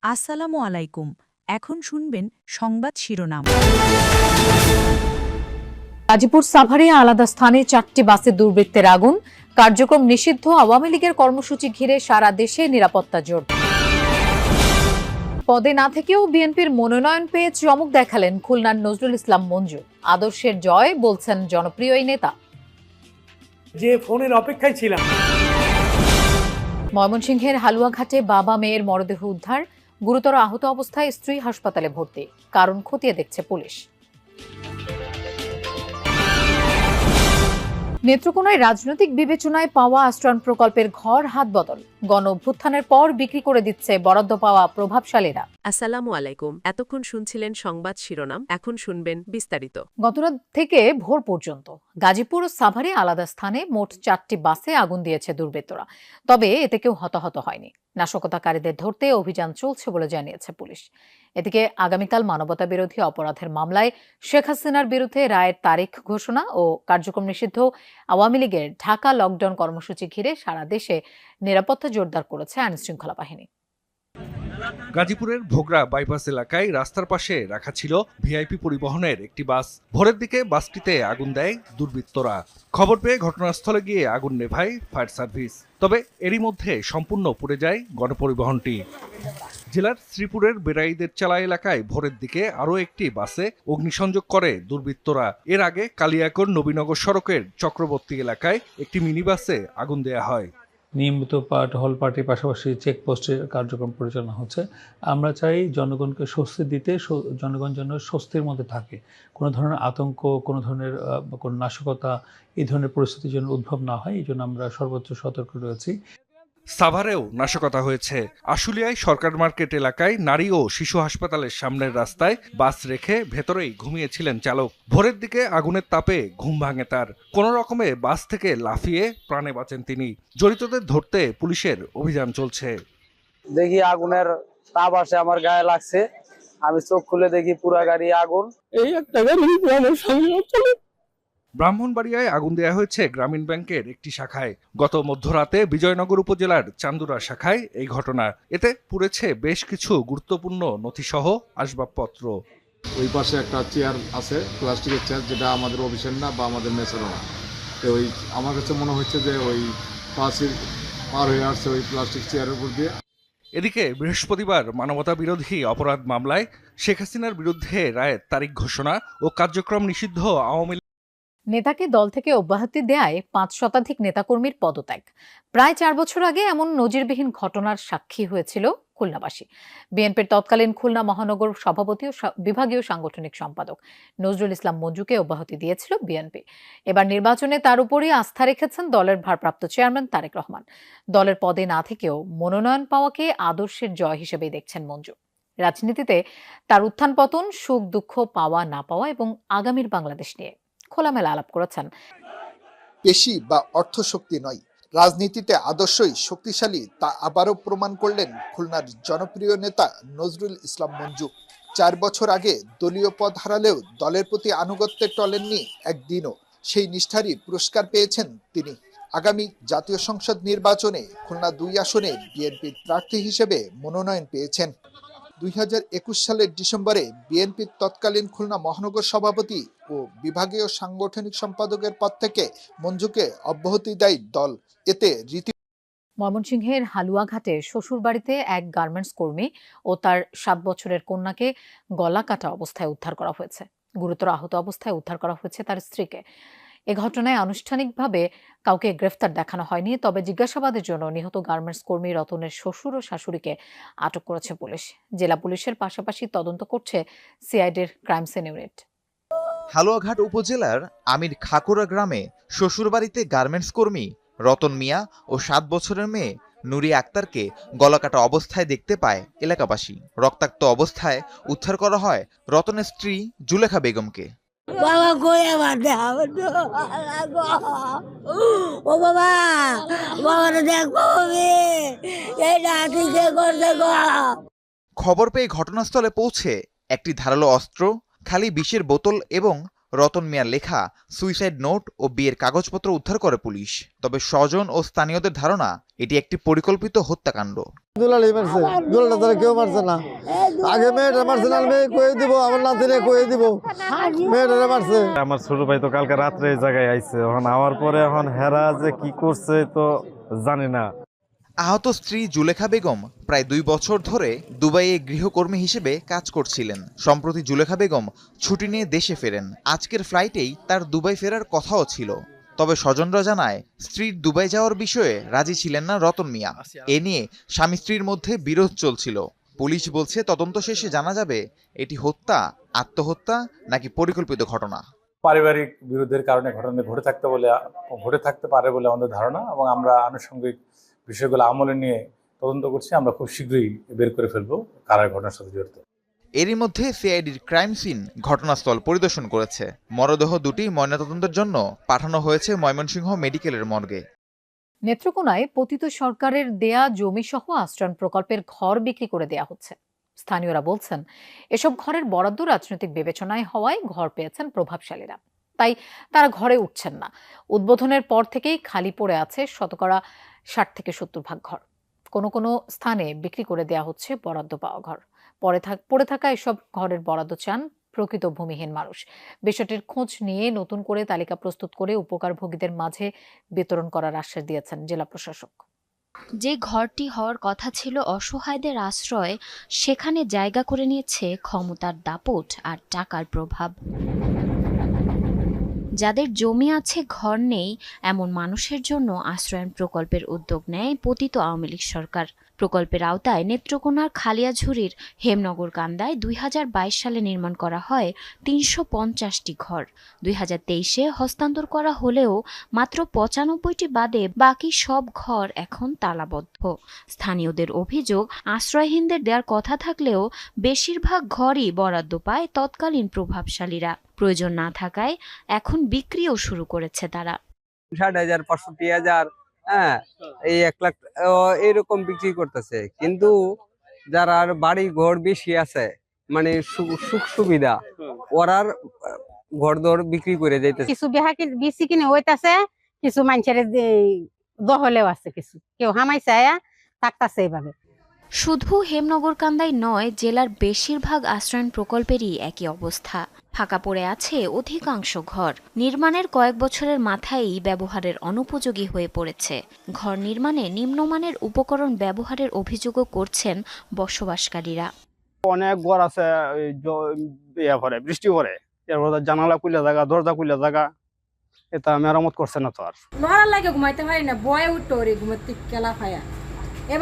আসসালামু আলাইকুম। এখন শুনবেন সংবাদ শিরোনাম। গাজীপুর সাভারে আলাদা স্থানে 4টি বাসে দুর্বৃত্তের আগুন, কার্যক্রম নিষিদ্ধ। আওয়ামী লীগের কর্মসূচি ঘিরে সারা দেশে নিরাপত্তা জোর। পদে না থেকেও বিএনপির মনোনয়ন পেয়ে চমক দেখালেন খুলনার নজরুল ইসলাম মঞ্জু। আদর্শের জয় বলছেন জনপ্রিয় এই নেতা। যে ফোনের অপেক্ষায় ছিলাম। ময়মনসিংহের হালুয়াঘাটে বাবা মেয়ের মরদেহ উদ্ধার, গুরুতর আহত অবস্থায় স্ত্রী হাসপাতালে ভর্তি, কারণ খতিয়ে দেখছে পুলিশ। নেত্রকোনায় রাজনৈতিক বিবেচনায় পাওয়া আশ্রয়ণ প্রকল্পের ঘর হাত বদল, গণ অভ্যুত্থানের পর বিক্রি করে দিচ্ছে বরাদ্দ পাওয়া প্রভাবশালীরা। আসসালামু আলাইকুম। এতক্ষণ শুনছিলেন সংবাদ শিরোনাম, এখন শুনবেন বিস্তারিত। গতরাত থেকে ভোর পর্যন্ত গাজীপুর ও সাভারে আলাদা স্থানে মোট 4টি বাসে আগুন দিয়েছে দুর্বৃত্তরা। তবে এতে কেউ হতাহত হয়নি। নাশকতাকারীদের ধরতে অভিযান চলছে বলে জানিয়েছে পুলিশ। এদিকে আগামীকাল মানবতা বিরোধী অপরাধের মামলায় শেখ হাসিনার বিরুদ্ধে রায়ের তারিখ ঘোষণা ও কার্যক্রম নিষিদ্ধ আওয়ামী লীগের ঢাকা লকডাউন কর্মসূচি ঘিরে সারা দেশে নিরাপত্তা জোরদার করেছে আইনশৃঙ্খলা বাহিনী। গাজীপুরের ভোগড়া বাইপাস এলাকায় রাস্তার পাশে রাখা ছিল ভিআইপি পরিবহনের একটি বাস। ভোরের দিকে বাসটিতে আগুন দেয় দুর্বৃত্তরা। খবর পেয়ে ঘটনাস্থলে গিয়ে আগুন নেভায় ফায়ার সার্ভিস। তবে এরই মধ্যে সম্পূর্ণ পুড়ে যায় গণপরিবহনটি। জেলার শ্রীপুরের বেড়াইদের চালা এলাকায় ভোরের দিকে আরও একটি বাসে অগ্নিসংযোগ করে দুর্বৃত্তরা। এর আগে কালিয়াকৈর নবীনগর সড়কের চক্রবর্তী এলাকায় একটি মিনি বাসে আগুন দেয়া হয়। নিয়মিত হল পার্টির পাশাপাশি চেকপোস্টের কার্যক্রম পরিচালনা হচ্ছে। আমরা চাই জনগণকে স্বস্তি দিতে, জনগণ যেন স্বস্তির মধ্যে থাকে, কোনো ধরনের আতঙ্ক, কোনো ধরনের কোনো নাশকতা, এই ধরনের পরিস্থিতি যেন উদ্ভব না হয়, এই জন্য আমরা সর্বোচ্চ সতর্ক রয়েছি। সাভারেও নাশকতা হয়েছে। আশুলিয়ায় সরকার মার্কেট এলাকায় নারী ও শিশু হাসপাতালের সামনের রাস্তায় বাস রেখে ভেতরেই ঘুমিয়েছিলেন চালক। ভোরের দিকে আগুনের তাপে ঘুম ভাঙে তার। কোনো রকমে বাস থেকে লাফিয়ে প্রাণে বাঁচেন তিনি। জড়িতদের ধরতে পুলিশের অভিযান চলছে। দেখি আগুনের তাপ আসে আমার গায়ে লাগছে, আমি চোখ খুলে দেখি পুরা গাড়ি আগুন। এই একটা গাড়ি আমার সামনে চলে। ব্রাহ্মণবাড়িয়ায় আগুন দেয়া হয়েছে গ্রামীণ ব্যাংকের একটি শাখায়। গত মধ্যরাতে বিজয়নগর উপজেলার চান্দুরা শাখায় এই ঘটনা। এতে পুড়েছে বেশ কিছু গুরুত্বপূর্ণ নথিসহ আসবাবপত্র। ওই পাশে একটা চেয়ার আছে, প্লাস্টিকের চেয়ার, যেটা আমাদের অফিসের না বা আমাদের মেসেরও না। তো ওই আমার কাছে মনে হচ্ছে যে ওই পাশের পার হয়ে আসছে ওই প্লাস্টিক চেয়ারের উপর দিয়ে। এদিকে বৃহস্পতিবার মানবতা বিরোধী অপরাধ মামলায় শেখ হাসিনার বিরুদ্ধে রায়ের তারিখ ঘোষণা ও কার্যক্রম নিষিদ্ধ আওয়ামী নেতাকে দল থেকে অব্যাহতি দেয়ায় 5 শতাধিক নেতাকর্মীর পদত্যাগ। প্রায় 4 বছর আগে এমন নজিরবিহীন ঘটনার সাক্ষী হয়েছিল খুলনাবাসী। বিএনপির তৎকালীন খুলনা মহানগর সভাপতি ও বিভাগীয় সাংগঠনিক সম্পাদক নজরুল ইসলাম মঞ্জুকে অব্যাহতি দিয়েছিল বিএনপি। এবার নির্বাচনে তার উপরই আস্থা রেখেছেন দলের ভারপ্রাপ্ত চেয়ারম্যান তারেক রহমান। দলের পদে না থেকেও মনোনয়ন পাওয়াকে আদর্শের জয় হিসেবেই দেখছেন মঞ্জু। রাজনীতিতে তার উত্থান পতন, সুখ দুঃখ, পাওয়া না পাওয়া এবং আগামীর বাংলাদেশ নিয়ে খোলামেলা আলাপ করেছেন। পেশি বা অর্থশক্তি নয়, রাজনীতিতে আদর্শই শক্তিশালী, তা আবারও প্রমাণ করলেন খুলনার জনপ্রিয় নেতা নজরুল ইসলাম মঞ্জু। 4 বছর আগে দলীয় পদ হারালেও দলের প্রতি আনুগত্যে টলেননি একদিনও। সেই নিষ্ঠারই পুরস্কার পেয়েছেন তিনি। আগামী জাতীয় সংসদ নির্বাচনে খুলনা 2 আসনে বিএনপির প্রার্থী হিসেবে মনোনয়ন পেয়েছেন। 2021 সালের ডিসেম্বরে বিএনপির তৎকালীন খুলনা মহানগর সভাপতি ও বিভাগীয় সাংগঠনিক সম্পাদকের পদ থেকে মঞ্জুকে অব্যাহতি দেয় দল। এতে ময়মনসিংহের হালুয়াঘাটে শ্বশুরবাড়িতে এক গার্মেন্টস কর্মী ও তার 7 বছরের কন্যাকে গলা কাটা অবস্থায় উদ্ধার করা হয়েছে। গুরুতর আহত অবস্থায় উদ্ধার করা হয়েছে তার স্ত্রীকে। এ ঘটনায় আনুষ্ঠানিকভাবে কাউকে গ্রেফতার দেখানো হয়নি, তবে জিজ্ঞাসাবাদের জন্য নিহত গার্মেন্টস কর্মী রতনের শ্বশুর ও শাশুড়িকে আটক করেছে পুলিশ। জেলা পুলিশের পাশাপাশি তদন্ত করছে সিআইডির ক্রাইম সিন ইউনিট। হালুয়াঘাট উপজেলার আমির খাকুড়া গ্রামে শ্বশুরবাড়িতে গার্মেন্টস কর্মী রতন মিয়া ও 7 বছরের মেয়ে নুরি আক্তারকে গলাকাটা অবস্থায় দেখতে পায় এলাকাবাসী। রক্তাক্ত অবস্থায় উদ্ধার করা হয় রতনের স্ত্রী জুলেখা বেগমকে। খবর পেয়ে ঘটনাস্থলে পৌঁছে একটি ধারালো অস্ত্র, খালি বিষের বোতল এবং রতন মিয়ার লেখা সুইসাইড নোট ও বিয়ের কাগজপত্র উদ্ধার করে পুলিশ। তবে স্বজন ও স্থানীয়দের ধারণা এটি একটি পরিকল্পিত হত্যাকাণ্ড। দুলালি মারছে, দুলাটা তারা কেউ মারছে না। আগে মেয়েটা মারছে না, মেয়ে কয়ে দিব, আমার নাতিরে কয়ে দিব, মেয়েটা মারছে। আমার ছোট ভাই তো কালকে রাত্রে এই জায়গায় আইছে, এখন আওয়ার পরে এখন হেরা যে কি করছে তো জানি না। আহত স্ত্রী জুলেখা বেগম প্রায় 2 বছর ধরে দুবাইয়ে গৃহকর্মী হিসেবে কাজ করছিলেন। সম্প্রতি জুলেখা বেগম ছুটি নিয়ে দেশে ফেরেন। আজকের ফ্লাইটেই তার দুবাই ফেরার কথাও ছিল। তবে স্বজনরা জানায় স্ত্রীর দুবাই যাওয়ার বিষয়ে রাজি ছিলেন না রতন মিয়া। এ নিয়ে স্বামী স্ত্রীর মধ্যে বিরোধ চলছিল। পুলিশ বলছে তদন্ত শেষে জানা যাবে এটি হত্যা, আত্মহত্যা নাকি পরিকল্পিত ঘটনা। পারিবারিক বিরোধের কারণে ঘটনা ঘটে থাকতে পারে বলে আমাদের ধারণা, এবং আমরা আনুষঙ্গিক বিষয়গুলো আমলে নিয়ে তদন্ত করছি। আমরা খুব শীঘ্রই বের করে ফেলবো কারা ঘটনার সাথে জড়িত। এরই মধ্যে সিআইডির ক্রাইম সিন ঘটনাস্থল পরিদর্শন করেছে। মরদেহ দুটি ময়নাতদন্তের জন্য পাঠানো হয়েছে ময়মনসিংহ মেডিকেলের মর্গে। নেত্রকোনায় পতিত সরকারের দেয়া জমিসহ আশ্রয়ণ প্রকল্পের ঘর বিক্রি করে দেয়া হচ্ছে। স্থানীয়রা বলছেন, এসব ঘরের বরাদ্দ রাজনৈতিক বিবেচনায় হওয়ায় ঘর পেয়েছেন প্রভাবশালীরা, তাই তারা ঘরে উঠছেন না। উদ্বোধনের পর থেকেই খালি পড়ে আছে 60-70% ঘর। কোনো কোনো স্থানে বিক্রি করে দেয়া হচ্ছে বরাদ্দ পাওয়া ঘর। পড়ে থাকা এসব ঘরের বরাদ্দ চান প্রকৃত ভূমিহীন মানুষ। বিষয়টির খোঁজ নিয়ে নতুন করে তালিকা প্রস্তুত করে উপকারভোগীদের মাঝে বিতরণ করার আশ্বাস দিয়েছেন জেলা প্রশাসক। যে ঘরটি হওয়ার কথা ছিল অসহায়দের আশ্রয়, সেখানে জায়গা করে নিয়েছে ক্ষমতার দাপট আর টাকার প্রভাব। যাদের জমি আছে, ঘর নেই, এমন মানুষের জন্য আশ্রয়ণ প্রকল্পের উদ্যোগ নেয় পতিত আওয়ামী লীগ সরকার। প্রকল্পের আওতায় নেত্রকোনার খালিয়াঝুরির হেমনগর কান্দায় 2022 সালে নির্মাণ করা হয় 350টি ঘর। 2023-এ হস্তান্তর করা হলেও মাত্র 95টি বাদে বাকি সব ঘর এখন তালাবদ্ধ। স্থানীয়দের অভিযোগ, আশ্রয়হীনদের দেওয়ার কথা থাকলেও বেশিরভাগ ঘরই বরাদ্দ পায় তৎকালীন প্রভাবশালীরা। প্রয়োজন না থাকায় এখন বিক্রিও শুরু করেছে তারা। 60,000, 65,000, হ্যাঁ, এই 1 লাখ এরকম বিক্রি করতেছে। কিন্তু যারা বাড়ি ঘর বেশি আছে, মানে সুখ সুবিধা, ওরার ঘর দর বিক্রি করে যাইতেছে। কিছু বেশি কিনে হইতাছে, কিছু মানুষের দহলেও আছে, কিছু কেউ হামাইছে থাকতেছে এইভাবে। শুধু হেমনগর কান্দাই নয়, জেলার বেশিরভাগ আশ্রয়ণ প্রকল্পেরই একই অবস্থা। ফাঁকা পড়ে আছে অধিকাংশ ঘর। নির্মাণের কয়েক বছরের মাথায়ই ব্যবহারের অনুপযোগী হয়ে পড়েছে। ঘর নির্মাণে নিম্নমানের উপকরণ ব্যবহারের অভিযোগও করছেন বসবাসকারীরা। অনেক ঘর আছে বৃষ্টি পরে, জানালা খুলে জায়গা, দরজা খুলে জায়গা, এটা মেরামত করছে না। তো আর লড়ার লাগে ঘুমাইতে পারি না, বয়ে উঠতো ঘুমাতে কেলা খায়া।